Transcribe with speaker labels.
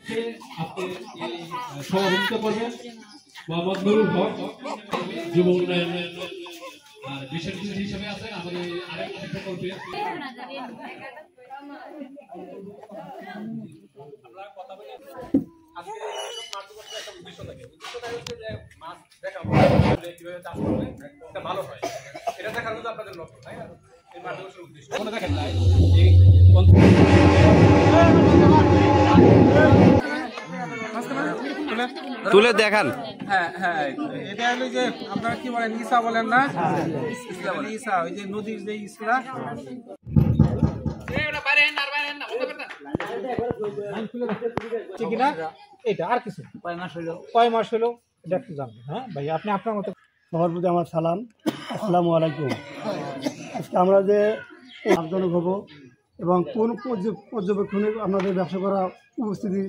Speaker 1: আপনি সহযোগিতা করবেন মোহাম্মদ নুরুল হক যুব উন্নয়ন আর বিশেষ অতিথি হিসেবে আছেন আমাদের আরেকটা প্রকল্পে আমরা কথা বলি আজকে এইসব মাছ ধরার একটা উদ্দেশ্য থাকে উদ্দেশ্যটা হচ্ছে যে মাছ দেখাবো কিভাবে চাষ করলে এটা ভালো হয় এটা দেখার জন্য আপনাদের লক্ষ্য তাই না এই মাছ ধরার উদ্দেশ্য কোনো দেখেন না এই
Speaker 2: তুলে দেখান।
Speaker 3: হ্যাঁ হ্যাঁ এটা হলো যে আপনারা কি বলেন ইসা বলেন না ইসা ওই যে নদীর যে ইসরা এটা আর কিছু কয় মাস হলো এটা একটু জানবেন। হ্যাঁ ভাই আপনি আপনার মতো
Speaker 4: সবার প্রতি আমার সালাম, আসসালামু আলাইকুম। আজকে আমরা যে লাভজনক হব এবং কোন পর্যবেক্ষণে আপনাদের ব্যবসা করা উপস্থিতি